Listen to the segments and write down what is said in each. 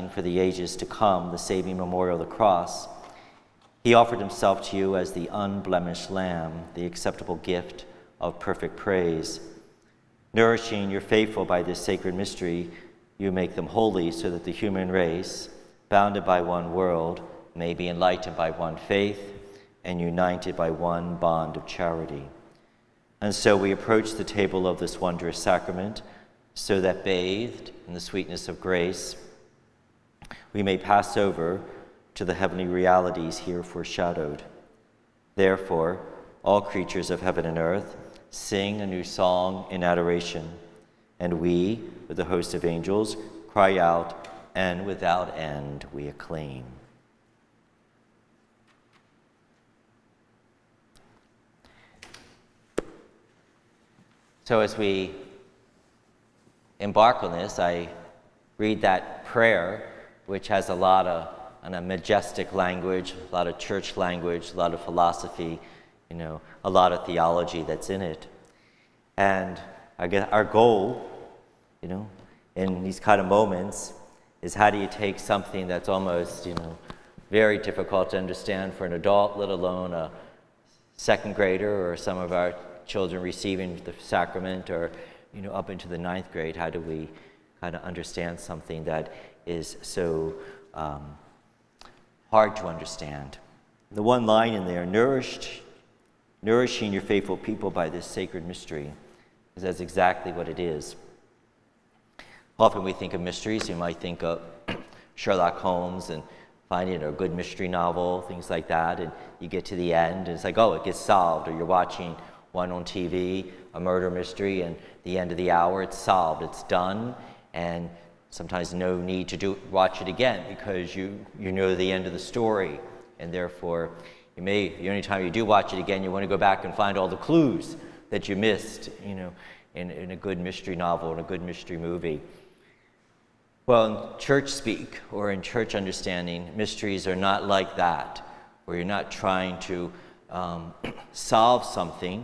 announcing for the ages to come the saving memorial of the cross, he offered himself to you as the unblemished lamb, the acceptable gift of perfect praise. Nourishing your faithful by this sacred mystery, you make them holy so that the human race, bounded by one world, may be enlightened by one faith and united by one bond of charity. And so we approach the table of this wondrous sacrament, so that bathed in the sweetness of grace, we may pass over to the heavenly realities here foreshadowed. Therefore, all creatures of heaven and earth sing a new song in adoration, and we, with the host of angels, cry out, and without end we acclaim. So as we embark on this, I read that prayer, which has a lot of majestic language, a lot of church language, a lot of philosophy, a lot of theology that's in it. And I guess our goal, in these kind of moments is how do you take something that's almost, very difficult to understand for an adult, let alone a second grader or some of our children receiving the sacrament or, up into the 9th grade, how do we kind of understand something that is so hard to understand? The one line in there, nourishing your faithful people by this sacred mystery, because that's exactly what it is. Often we think of mysteries, you might think of Sherlock Holmes and finding a good mystery novel, things like that, and you get to the end, and it's like, oh, it gets solved, or you're watching one on TV, a murder mystery, and the end of the hour, it's solved, it's done, and sometimes no need to watch it again because you know the end of the story, and therefore the only time you do watch it again, you want to go back and find all the clues that you missed, in a good mystery novel, in a good mystery movie. Well, in church speak or in church understanding, mysteries are not like that, where you're not trying to solve something,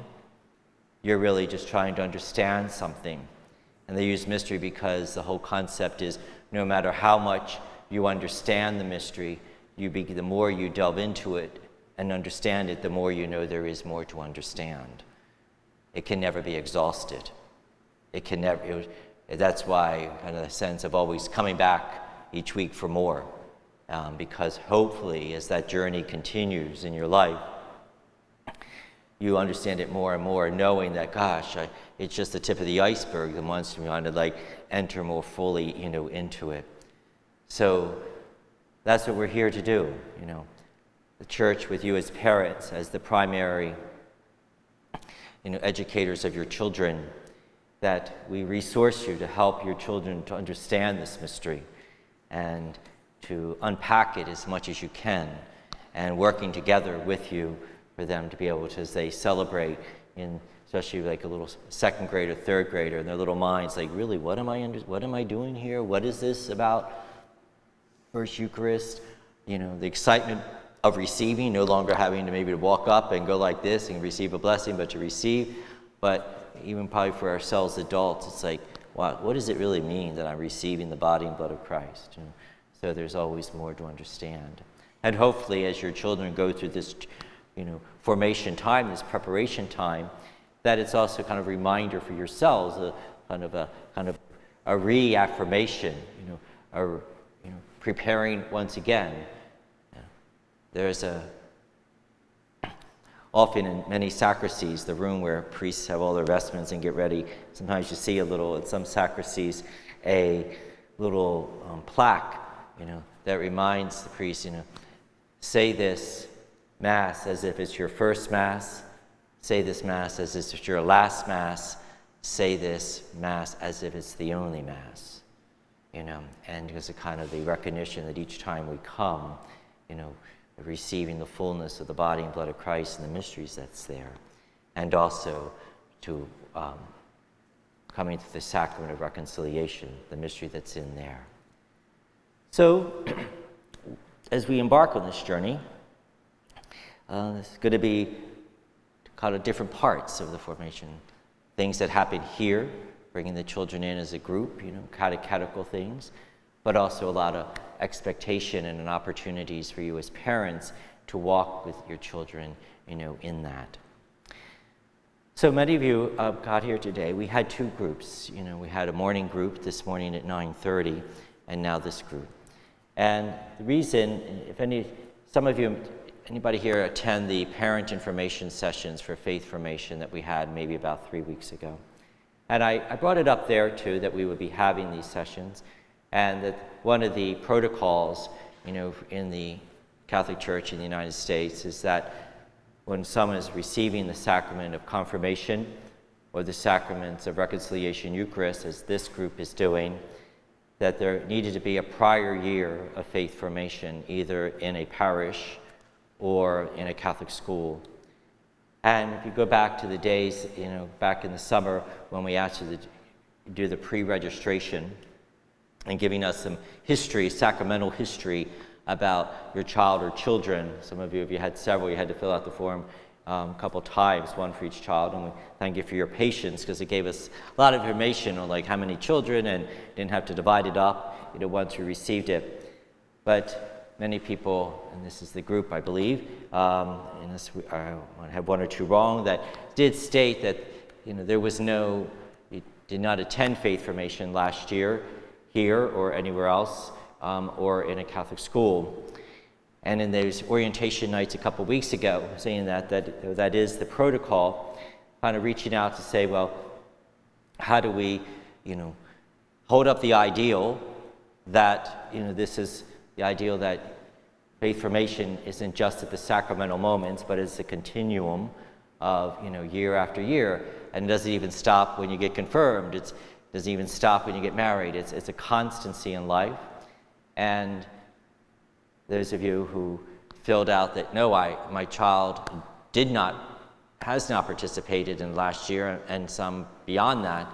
you're really just trying to understand something. And they use mystery because the whole concept is no matter how much you understand the mystery, the more you delve into it and understand it, the more you know there is more to understand. It can never be exhausted. That's why kind of the sense of always coming back each week for more, because hopefully as that journey continues in your life, you understand it more and more, knowing that, gosh, it's just the tip of the iceberg, and once you want to enter more fully, into it. So that's what we're here to do, The church with you as parents, as the primary, educators of your children, that we resource you to help your children to understand this mystery and to unpack it as much as you can, and working together with you for them to be able to, as they celebrate, especially a little second grader, third grader, in their little minds, really, what am I doing here? What is this about First Eucharist? The excitement of receiving, no longer having to maybe walk up and go like this and receive a blessing, but to receive. But even probably for ourselves adults, it's like, wow, what does it really mean that I'm receiving the body and blood of Christ? So there's always more to understand. And hopefully as your children go through this formation time, this preparation time, that it's also kind of a reminder for yourselves, a kind of a reaffirmation, preparing once again. There's often in many sacristies, the room where priests have all their vestments and get ready, sometimes you see in some sacristies, a little plaque, that reminds the priest, say this Mass as if it's your first Mass, say this Mass as if it's your last Mass, say this Mass as if it's the only Mass, and it's a kind of the recognition that each time we come, receiving the fullness of the body and blood of Christ and the mysteries that's there, and also to coming to the sacrament of reconciliation, the mystery that's in there. So, as we embark on this journey, it's going to be kind of different parts of the formation. Things that happen here, bringing the children in as a group, catechetical things. but also a lot of expectation and opportunities for you as parents to walk with your children, in that. So many of you got here today. We had two groups. We had a morning group this morning at 9:30, and now this group. And the reason, anybody here attend the parent information sessions for faith formation that we had maybe about 3 weeks ago? And I brought it up there too, that we would be having these sessions, and that one of the protocols, in the Catholic Church in the United States is that when someone is receiving the sacrament of confirmation or the sacraments of reconciliation, Eucharist, as this group is doing, that there needed to be a prior year of faith formation, either in a parish or in a Catholic school. And if you go back to the days, back in the summer when we asked you to do the pre-registration and giving us some history, sacramental history about your child or children. Some of you, if you had several, you had to fill out the form a couple times, one for each child. And we thank you for your patience, because it gave us a lot of information on like how many children, and didn't have to divide it up, once we received it. But many people, and this is the group, I believe, unless I have one or two wrong, that did state that there was you did not attend faith formation last year here or anywhere else, or in a Catholic school. And in those orientation nights a couple weeks ago, saying that is the protocol, kind of reaching out to say, well, how do we, hold up the ideal that, this is the ideal that faith formation isn't just at the sacramental moments, but it's a continuum of, year after year. And it doesn't even stop when you get confirmed. It doesn't even stop when you get married. It's a constancy in life. And those of you who filled out that, no, my child has not participated in last year, and some beyond that,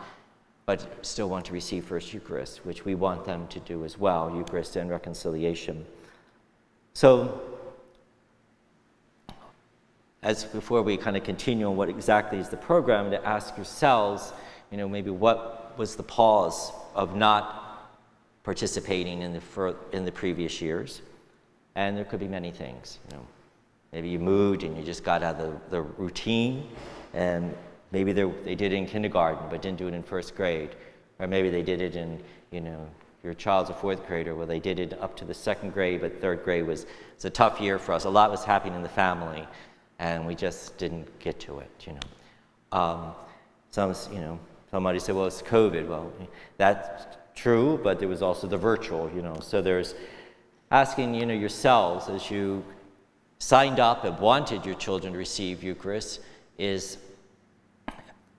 but still want to receive First Eucharist, which we want them to do as well, Eucharist and Reconciliation. So, as before we kind of continue on what exactly is the program, to ask yourselves, maybe what was the pause of not participating in the previous years. And there could be many things. Maybe you moved and you just got out of the routine, and maybe they did it in kindergarten but didn't do it in first grade. Or maybe they did it in, your child's a fourth grader, well, they did it up to the second grade, but third grade was a tough year for us. A lot was happening in the family, and we just didn't get to it, Somebody said, well, it's COVID. Well, that's true, but there was also the virtual, So there's asking, yourselves, as you signed up and wanted your children to receive Eucharist,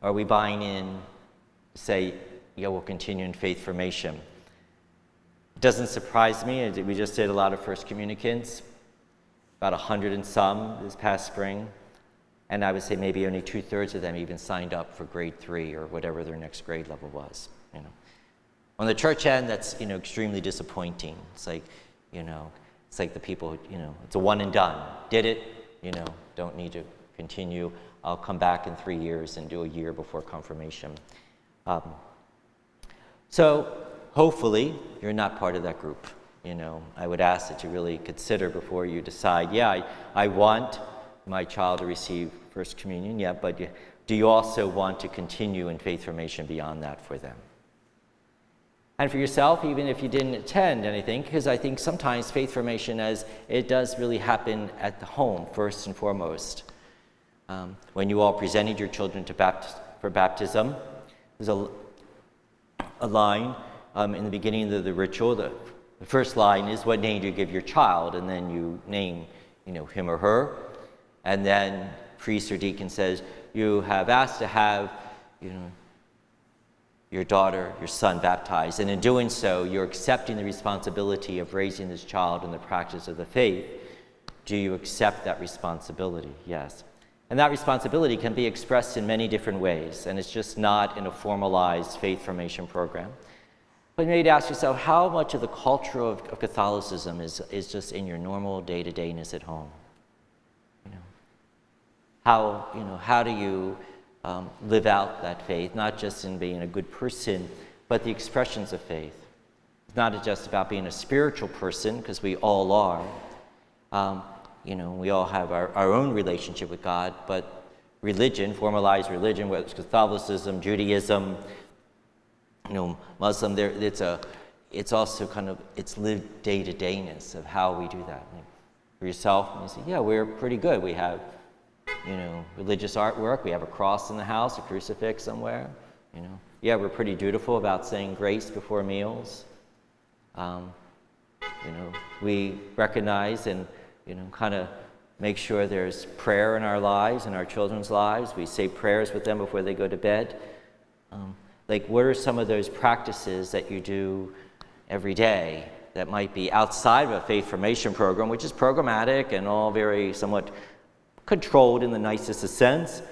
are we buying in, say, we'll continue in faith formation? It doesn't surprise me. We just did a lot of first communicants, about 100 and some this past spring. And I would say maybe only 2/3 of them even signed up for grade 3 or whatever their next grade level was, On the church end, that's, extremely disappointing. It's like, it's like the people, it's a one and done. Did it, don't need to continue. I'll come back in 3 years and do a year before confirmation. So hopefully you're not part of that group. I would ask that you really consider before you decide, I want my child to receive First Communion, but do you also want to continue in faith formation beyond that for them? And for yourself, even if you didn't attend anything, because I think sometimes faith formation, as it does really happen at the home first and foremost. When you all presented your children for baptism, there's a line in the beginning of the ritual. The first line is, what name do you give your child? And then you name, him or her. And then priest or deacon says, you have asked to have, your daughter, your son baptized. And in doing so, you're accepting the responsibility of raising this child in the practice of the faith. Do you accept that responsibility? Yes. And that responsibility can be expressed in many different ways, and it's just not in a formalized faith formation program. But you need to ask yourself, how much of the culture of Catholicism is just in your normal day-to-dayness at home? How do you live out that faith, not just in being a good person, but the expressions of faith? It's not just about being a spiritual person, because we all are. We all have our own relationship with God, but religion, formalized religion, whether it's Catholicism, Judaism, Muslim, it's also it's lived day-to-dayness of how we do that. For yourself, you say, yeah, we're pretty good. We have, religious artwork. We have a cross in the house, a crucifix somewhere. Yeah, we're pretty dutiful about saying grace before meals. We recognize and, make sure there's prayer in our lives, in our children's lives. We say prayers with them before they go to bed. What are some of those practices that you do every day that might be outside of a faith formation program, which is programmatic and all very somewhat controlled in the nicest of sense,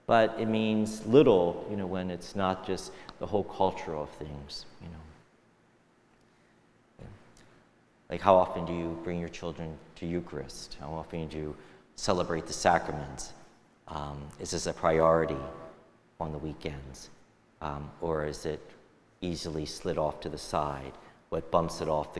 but it means little, when it's not just the whole culture of things, How often do you bring your children to Eucharist? How often do you celebrate the sacraments? Is this a priority on the weekends? Or is it easily slid off to the side? What punts it off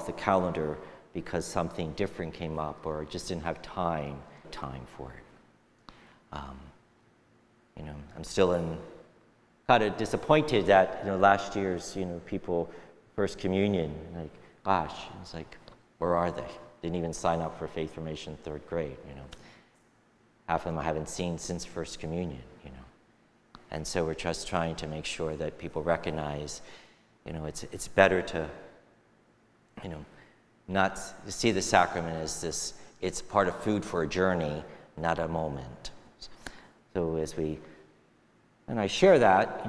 the calendar because something different came up or just didn't have time for it. I'm still kind of disappointed that last year's people First Communion, gosh, it's where are they? Didn't even sign up for faith formation 3rd grade. Half of them I haven't seen since First Communion. And so we're just trying to make sure that people recognize, it's better to, not see the sacrament as this, it's part of food for a journey, not a moment. So and I share that,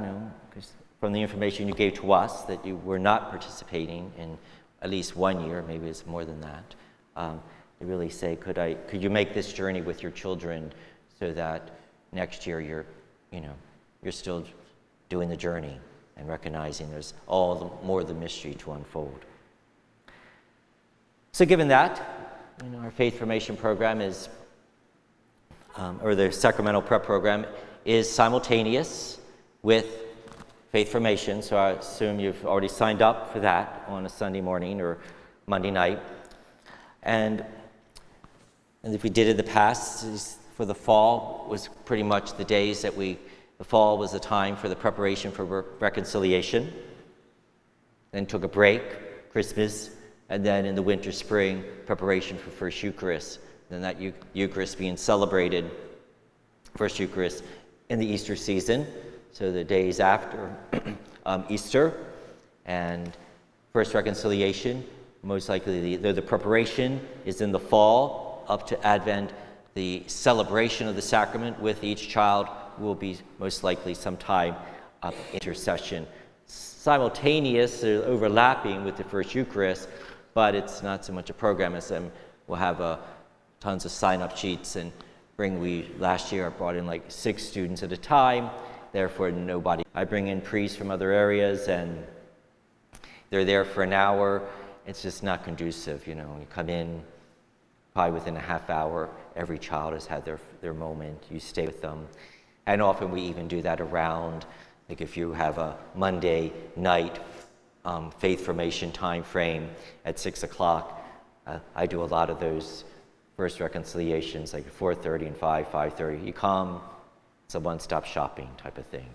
because from the information you gave to us that you were not participating in at least 1 year, maybe it's more than that, to really say, could you make this journey with your children so that next year you're still doing the journey and recognizing there's more of the mystery to unfold. So given that, our faith formation program is, or the sacramental prep program is simultaneous with faith formation. So I assume you've already signed up for that on a Sunday morning or Monday night. And if we did it in the past, for the fall was pretty much the days that the fall was the time for the preparation for reconciliation. Then took a break, Christmas, and then in the winter, spring, preparation for First Eucharist. Then that Eucharist being celebrated, First Eucharist in the Easter season, so the days after Easter, and First Reconciliation, most likely the preparation is in the fall up to Advent. The celebration of the sacrament with each child will be most likely sometime intercession. Simultaneous, overlapping with the First Eucharist, but it's not so much a program as we'll have tons of sign-up sheets and last year I brought in 6 students at a time, therefore nobody. I bring in priests from other areas and they're there for an hour. It's just not conducive, You come in, probably within a half hour, every child has had their moment. You stay with them. And often we even do that around, if you have a Monday night faith formation time frame at 6 o'clock, I do a lot of those First Reconciliations, 4:30 and 5:30. You come, it's a one-stop shopping type of thing,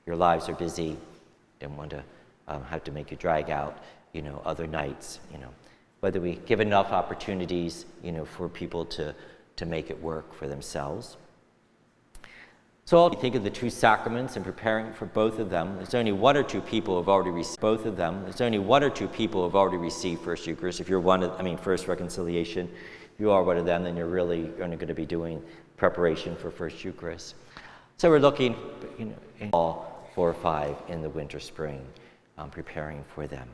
Your lives are busy, don't want to have to make you drag out, other nights, Whether we give enough opportunities, for people to make it work for themselves. So I'll think of the 2 sacraments and preparing for both of them. There's only 1 or 2 people who have already received both of them. There's only 1 or 2 people who have already received First Eucharist. If you're First Reconciliation, if you are one of them, then you're really only going to be doing preparation for First Eucharist. So we're looking, in all 4 or 5 in the winter, spring, preparing for them.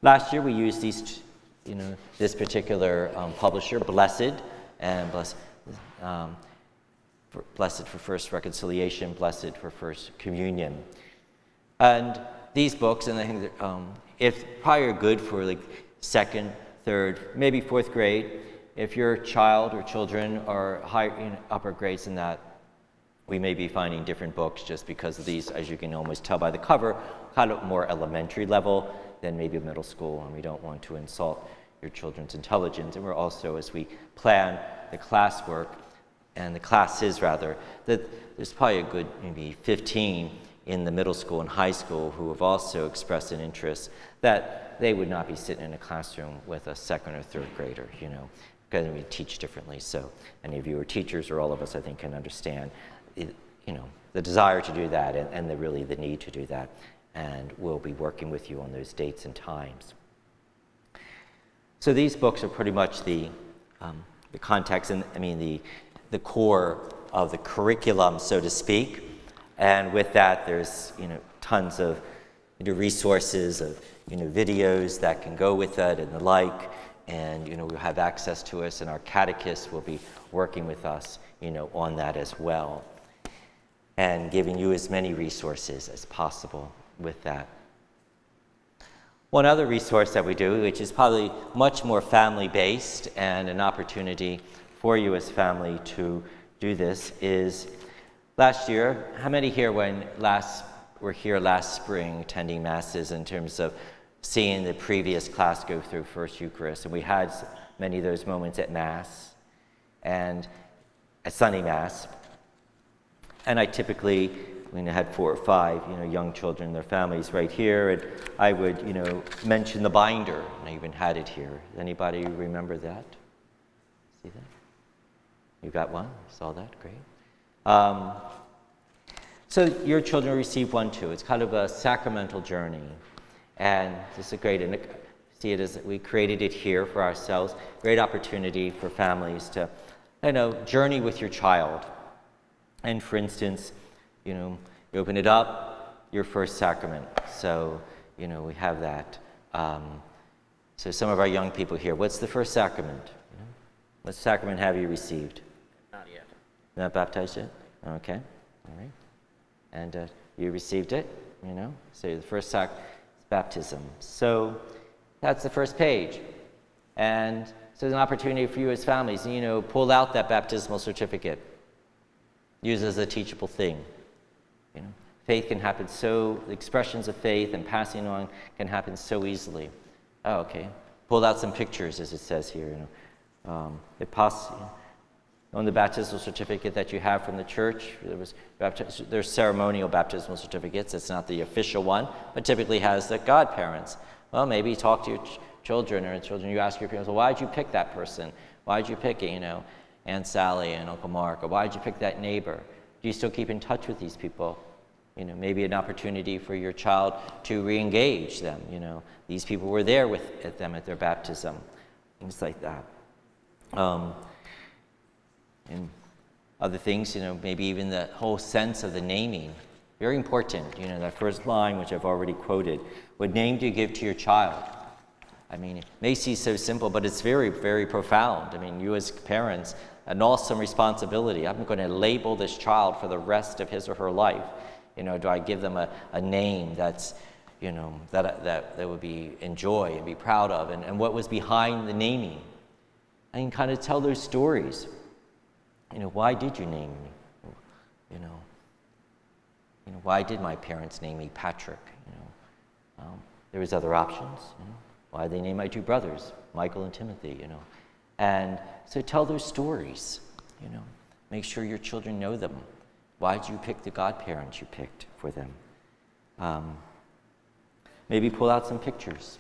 Last year we used this particular publisher, Blessed, and Blessed for First Reconciliation, Blessed for First Communion. And these books, and I think if probably are good for 2nd, 3rd, maybe 4th grade. If your child or children are high, upper grades than that, We may be finding different books just because of these, as you can almost tell by the cover, kind of more elementary level than maybe middle school, and we don't want to insult your children's intelligence. And we're also, as we plan the classwork, and the classes rather, that there's probably a good maybe 15 in the middle school and high school who have also expressed an interest that they would not be sitting in a classroom with a second or third grader, because we teach differently. So any of you are teachers, or all of us, I think, can understand the desire to do that and really the need to do that. And we'll be working with you on those dates and times. So these books are pretty much the context, and the core of the curriculum, so to speak. And with that, there's tons of resources of videos that can go with it and the like. And we'll have access to us, and our catechists will be working with us on that as well, and giving you as many resources as possible with that. One other resource that we do, which is probably much more family-based and an opportunity for you as family to do this, is last year, how many here were here last spring attending Masses in terms of seeing the previous class go through First Eucharist? And we had many of those moments at Mass and at Sunday Mass. And I typically, when I had 4 or 5, young children, their families right here, and I would, mention the binder, and I even had it here. Anybody remember that? See that? You got one? Saw that? Great. So your children receive one too. It's kind of a sacramental journey, and this is a great, and see it as we created it here for ourselves. Great opportunity for families to, journey with your child. And for instance, you open it up, your first sacrament. So, we have that. So some of our young people here, what's the first sacrament? What sacrament have you received? Not yet. Not baptized yet? Okay, all right. And you received it, So the first sacrament is baptism. So that's the first page. And so there's an opportunity for you as families, pull out that baptismal certificate. Use it as a teachable thing. Faith can happen the expressions of faith and passing on can happen so easily. Oh, okay. Pull out some pictures, as it says here. On the baptismal certificate that you have from the church, there's ceremonial baptismal certificates. It's not the official one, but typically has the godparents. Well, maybe talk to your children, you ask your parents, well, why did you pick that person? Why did you pick Aunt Sally and Uncle Mark? Or why did you pick that neighbor? Do you still keep in touch with these people? Maybe an opportunity for your child to re-engage them. These people were there with them at their baptism. Things like that. And other things, maybe even the whole sense of the naming. Very important, that first line, which I've already quoted. What name do you give to your child? It may seem so simple, but it's very, very profound. You as parents, an awesome responsibility. I'm going to label this child for the rest of his or her life. Do I give them a name that's, that would be enjoy and be proud of, and what was behind the naming? I can kind of tell those stories. Why did you name me? Why did my parents name me Patrick? There was other options. Why did they name my 2 brothers, Michael and Timothy? And so tell those stories. Make sure your children know them. Why did you pick the godparents you picked for them? Maybe pull out some pictures.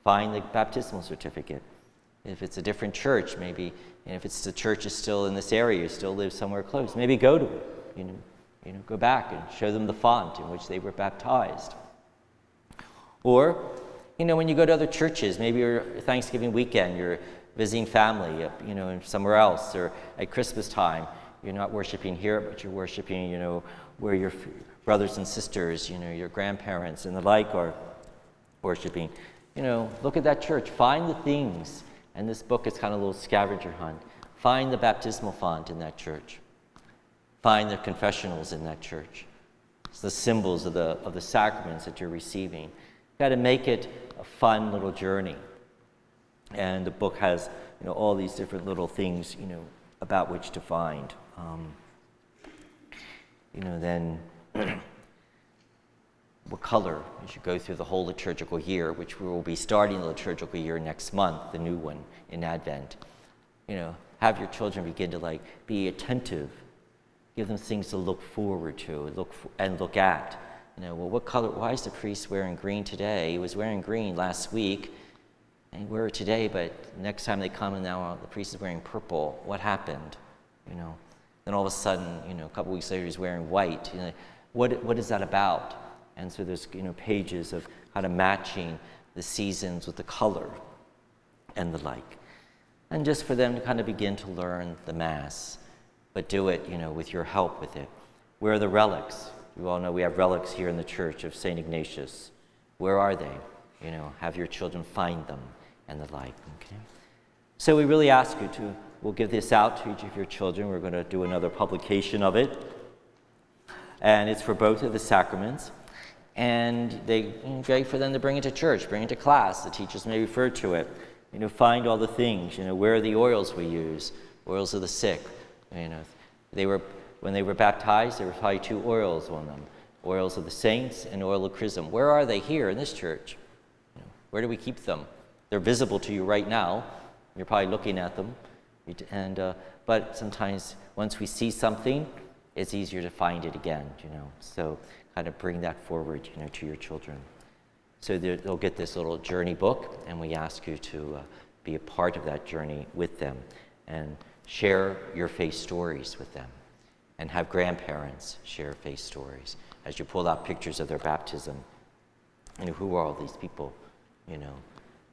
Find the baptismal certificate. If it's a different church, maybe, if it's the church is still in this area, you still live somewhere close, maybe go to it. Go back and show them the font in which they were baptized. Or, when you go to other churches, maybe your Thanksgiving weekend, you're visiting family, somewhere else, or at Christmas time, you're not worshiping here, but you're worshiping, where your brothers and sisters, your grandparents and the like are worshiping. Look at that church. Find the things. And this book is kind of a little scavenger hunt. Find the baptismal font in that church. Find the confessionals in that church. It's the symbols of the sacraments that you're receiving. You've got to make it a fun little journey. And the book has, all these different little things, about which to find. then what color as you go through the whole liturgical year, which we will be starting the liturgical year next month, the new one in Advent. Have your children begin to be attentive. Give them things to look forward to, look at. What color? Why is the priest wearing green today? He was wearing green last week, and he wear it today. But next time they come, and now the priest is wearing purple. What happened? Then all of a sudden, a couple weeks later, he's wearing white. What is that about? And so there's pages of kind of matching the seasons with the color and the like, and just for them to kind of begin to learn the Mass, but do it with your help with it. Where are the relics? You all know we have relics here in the Church of St. Ignatius. Where are they? Have your children find them and the like. Okay. So we really ask you to. We'll give this out to each of your children. We're going to do another publication of it, and it's for both of the sacraments. And great for them to bring it to church, bring it to class. The teachers may refer to it. Find all the things. Where are the oils we use? Oils of the sick. When they were baptized, there were probably 2 oils on them: oils of the saints and oil of chrism. Where are they here in this church? Where do we keep them? They're visible to you right now. You're probably looking at them. But sometimes once we see something, it's easier to find it again. So kind of bring that forward, to your children. So they'll get this little journey book, and we ask you to be a part of that journey with them and share your faith stories with them, and have grandparents share faith stories as you pull out pictures of their baptism. Who are all these people?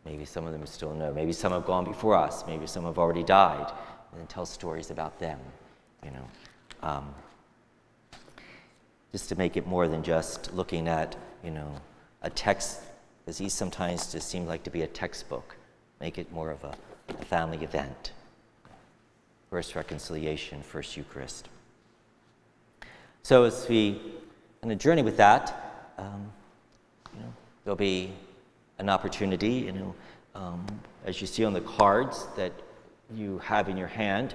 Maybe some of them still know. Maybe some have gone before us. Maybe some have already died. And then tell stories about them, just to make it more than just looking at, a text, because these sometimes just seem like to be a textbook. Make it more of a family event. First reconciliation, first Eucharist. So as we kind of journey with that, there'll be an opportunity, as you see on the cards that you have in your hand.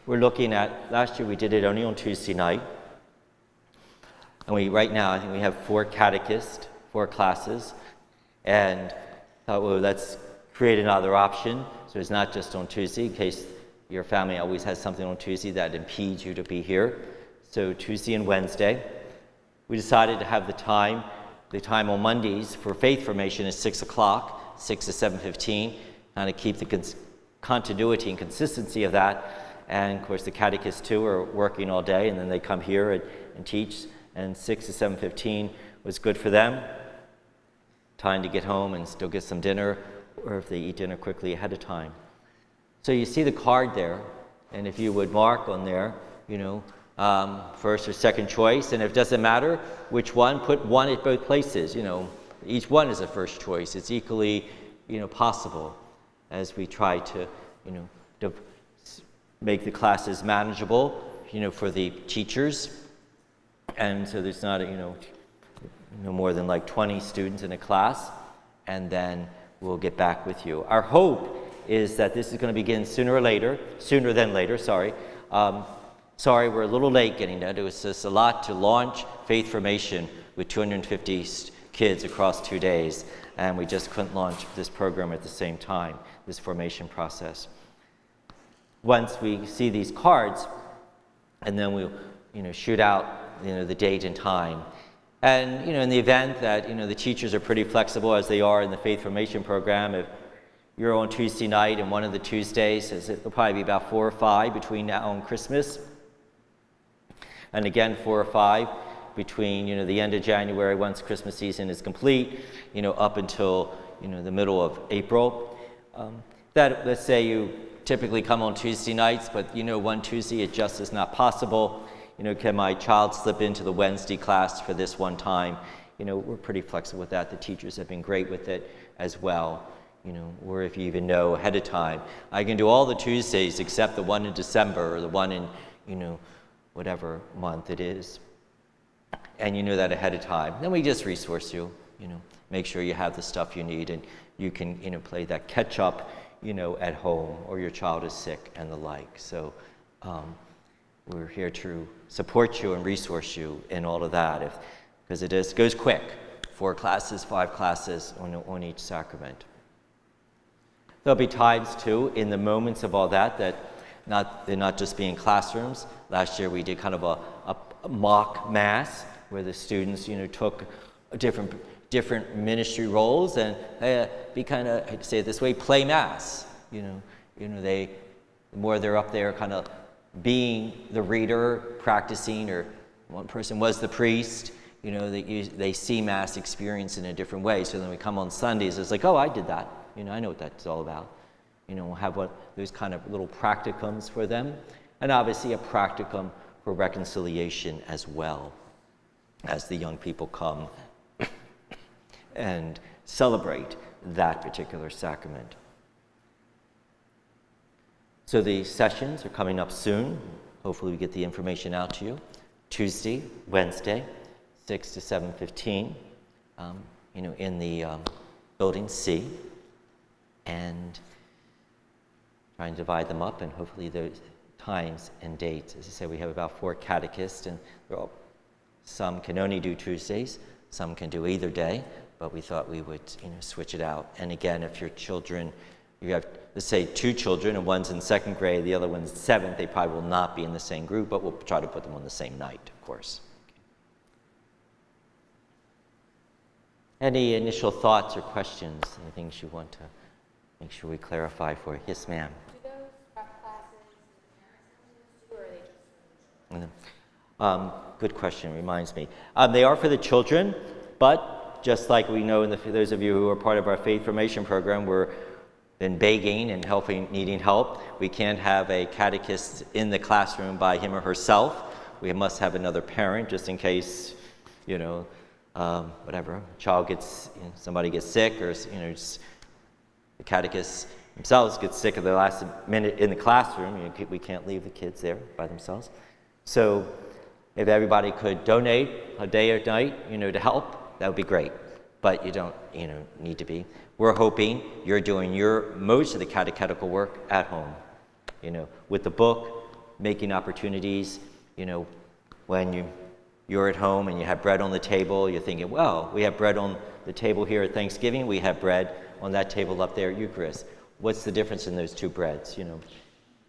We're looking at, last year we did it only on Tuesday night. And right now, I think we have 4 catechists, 4 classes, and thought, well, let's create another option. So it's not just on Tuesday, in case your family always has something on Tuesday that impedes you to be here. So Tuesday and Wednesday. We decided to have the time on Mondays for faith formation is 6 o'clock, 6 to 7:15, kind of keep the continuity and consistency of that. And of course the catechists too are working all day, and then they come here and teach. And 6 to 7:15 was good for them. Time to get home and still get some dinner, or if they eat dinner quickly ahead of time. So you see the card there, and if you would mark on there, first or second choice, and if it doesn't matter which one, put one at both places. Each one is a first choice. It's equally, possible as we try to, to make the classes manageable, for the teachers. And so there's not, no more than 20 students in a class, and then we'll get back with you. Our hope is that this is going to begin sooner than later. Sorry, we're a little late getting that. It was just a lot to launch faith formation with 250 kids across 2 days, and we just couldn't launch this program at the same time, this formation process. Once we see these cards, and then we'll, shoot out, the date and time. And, in the event that, the teachers are pretty flexible as they are in the faith formation program, if you're on Tuesday night and one of the Tuesdays, there'll probably be about 4 or 5 between now and Christmas. And again, 4 or 5 between, the end of January, once Christmas season is complete, up until, the middle of April. That, let's say you typically come on Tuesday nights, but, one Tuesday it just is not possible. Can my child slip into the Wednesday class for this one time? We're pretty flexible with that. The teachers have been great with it as well. Or if you even know ahead of time, I can do all the Tuesdays except the one in December or the one in, whatever month it is. And you know that ahead of time. Then we just resource you, make sure you have the stuff you need, and you can, play that catch up, at home, or your child is sick and the like. So we're here to support you and resource you in all of that, because it goes quick. 4 classes, 5 classes on each sacrament. There'll be times too, in the moments of all that, they're not just being classrooms. Last year we did kind of a mock mass where the students, took different ministry roles and be kind of, I'd say it this way, play mass. The more they're up there kind of being the reader, practicing, or one person was the priest, they see mass experience in a different way. So then we come on Sundays, it's like, oh, I did that. I know what that's all about. We'll have those kind of little practicums for them, and obviously a practicum for reconciliation as well, as the young people come and celebrate that particular sacrament. So the sessions are coming up soon. Hopefully we get the information out to you. Tuesday, Wednesday, 6 to 7:15, in the building C, and try and divide them up, and hopefully those times and dates. As I said, we have about 4 catechists, and some can only do Tuesdays, some can do either day, but we thought we would switch it out. And again, if your children, you have, let's say, 2 children, and one's in 2nd grade, the other one's 7th, they probably will not be in the same group, but we'll try to put them on the same night, of course. Any initial thoughts or questions, any things you want to make sure we clarify for? Yes, ma'am. Do those prep classes the parents do, or are they just? Good question, reminds me. They are for the children, but just like we know, those of you who are part of our faith formation program, we're been begging and needing help. We can't have a catechist in the classroom by him or herself. We must have another parent, just in case, whatever, somebody gets sick, or just the catechists themselves get sick at the last minute in the classroom. We can't leave the kids there by themselves. So if everybody could donate a day or night, to help, that would be great. But you don't, need to be. We're hoping you're doing most of the catechetical work at home, with the book, making opportunities, when you're at home and you have bread on the table, you're thinking, well, we have bread on the table here at Thanksgiving, we have bread on that table up there at Eucharist. What's the difference in those 2 breads?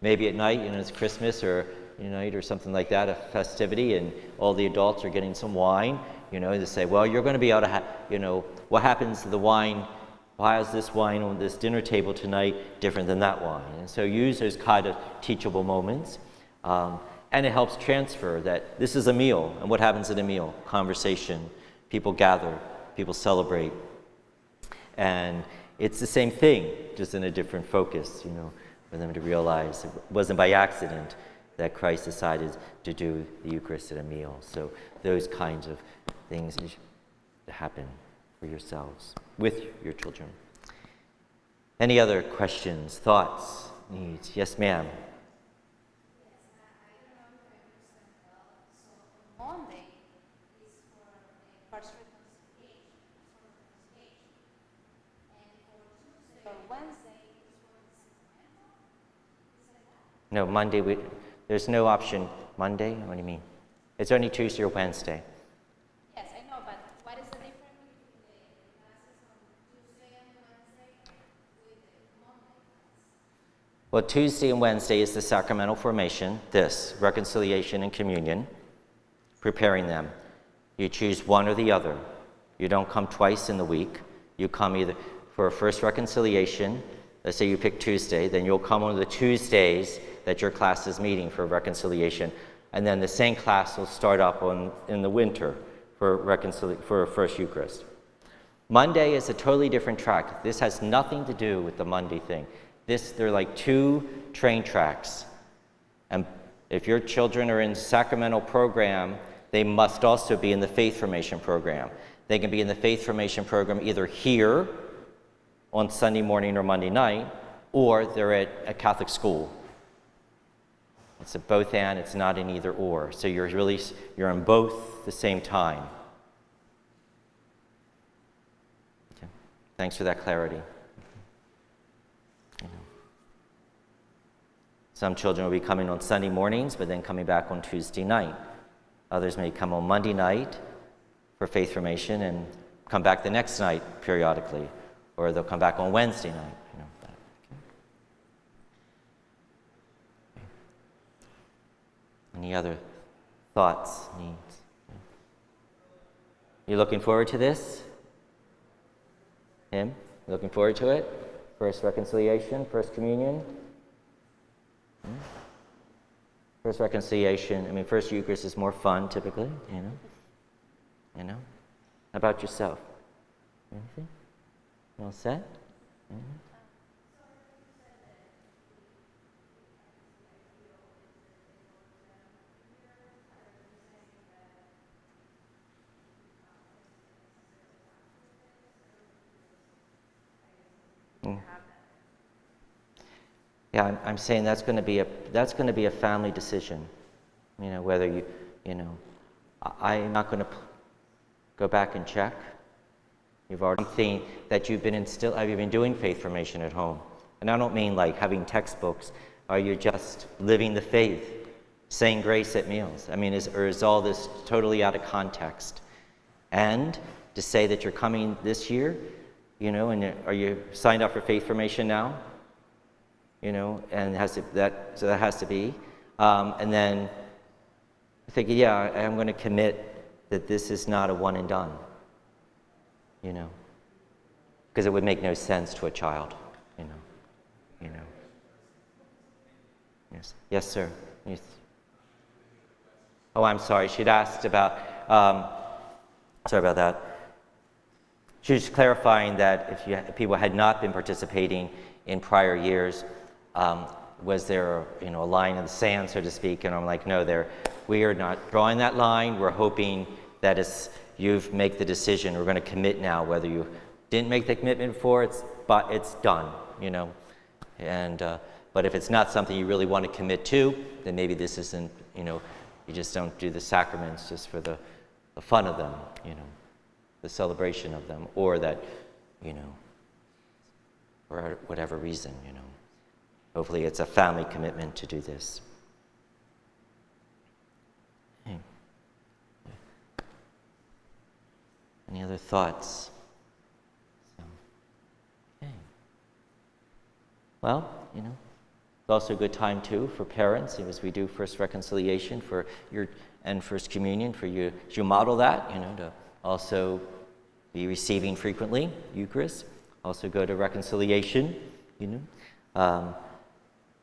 Maybe at night, it's Christmas or or something like that, a festivity, and all the adults are getting some wine, they say, well, you're going to be able to what happens to the wine? Why is this wine on this dinner table tonight different than that wine? And so use those kind of teachable moments. And it helps transfer that this is a meal, and what happens at a meal? Conversation, people gather, people celebrate. And it's the same thing, just in a different focus, for them to realize it wasn't by accident that Christ decided to do the Eucharist at a meal. So those kinds of things happen for yourselves, with your children. Any other questions, thoughts, needs? Yes, ma'am. No, Monday, there's no option. Monday? What do you mean? It's only Tuesday or Wednesday. Yes, I know, but what is the difference between the classes on Tuesday and Wednesday with the Monday class? Well, Tuesday and Wednesday is the sacramental formation, this, reconciliation and communion, preparing them. You choose one or the other. You don't come twice in the week. You come either for a first reconciliation. Let's say you pick Tuesday, then you'll come on the Tuesdays that your class is meeting for reconciliation. And then the same class will start up in the winter for a first Eucharist. Monday is a totally different track. This has nothing to do with the Monday thing. They're like 2 train tracks. And if your children are in the sacramental program, they must also be in the faith formation program. They can be in the faith formation program either here on Sunday morning or Monday night, or they're at a Catholic school. It's a both and, it's not an either or. So you're in both the same time. Okay. Thanks for that clarity. Some children will be coming on Sunday mornings, but then coming back on Tuesday night. Others may come on Monday night for faith formation and come back the next night periodically, or they'll come back on Wednesday night. Any other thoughts, needs? You looking forward to this? Him? Looking forward to it? First reconciliation, first communion? First reconciliation, first Eucharist is more fun typically, you know? How about yourself? Anything? You all set? Yeah, I'm saying that's going to be a family decision. Whether I'm not going to go back and check. You've already something that you've been have you been doing faith formation at home? And I don't mean like having textbooks. Are you just living the faith, saying grace at meals? Is all this totally out of context? And to say that you're coming this year, and are you signed up for faith formation now? And that has to be. And then thinking, yeah, I'm going to commit that this is not a one and done. Because it would make no sense to a child. Yes. Yes, sir. Yes. Oh, I'm sorry. She'd asked about. Sorry about that. She was clarifying that if people had not been participating in prior years, was there a line in the sand, so to speak? And I'm like, no, we are not drawing that line. We're hoping that as you make the decision, we're going to commit now. Whether you didn't make the commitment before, it's done. And but if it's not something you really want to commit to, then maybe this isn't. You just don't do the sacraments just for the fun of them. The celebration of them, or that, for whatever reason, Hopefully it's a family commitment to do this. Okay. Any other thoughts? Okay. Well, it's also a good time too for parents, as we do first reconciliation and first communion for you, as you model that, to also be receiving frequently Eucharist. Also go to reconciliation,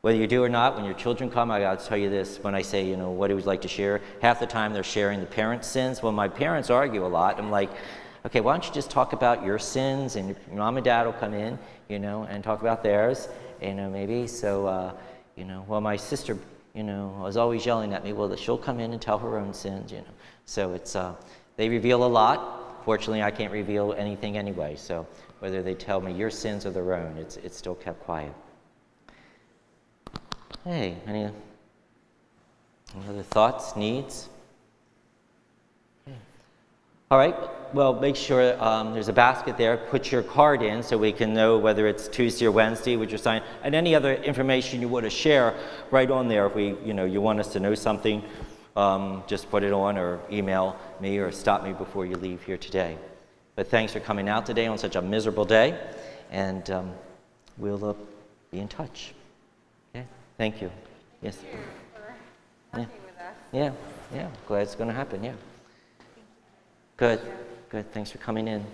Whether you do or not, when your children come, I got to tell you this, when I say, what do you like to share? Half the time they're sharing the parents' sins. Well, my parents argue a lot. I'm like, okay, why don't you just talk about your sins, and your mom and dad will come in, and talk about theirs, maybe. So, well, my sister, was always yelling at me, well, she'll come in and tell her own sins, So it's, they reveal a lot. Fortunately, I can't reveal anything anyway. So whether they tell me your sins or their own, it's still kept quiet. Hey, any other thoughts, needs? Okay. All right, well, make sure there's a basket there. Put your card in so we can know whether it's Tuesday or Wednesday with your sign, and any other information you want to share right on there. If you want us to know something, just put it on or email me or stop me before you leave here today. But thanks for coming out today on such a miserable day, and we'll be in touch. Thank you. Yes. Thank you for talking with us. Yeah. Glad it's going to happen. Yeah. Good. Thanks for coming in.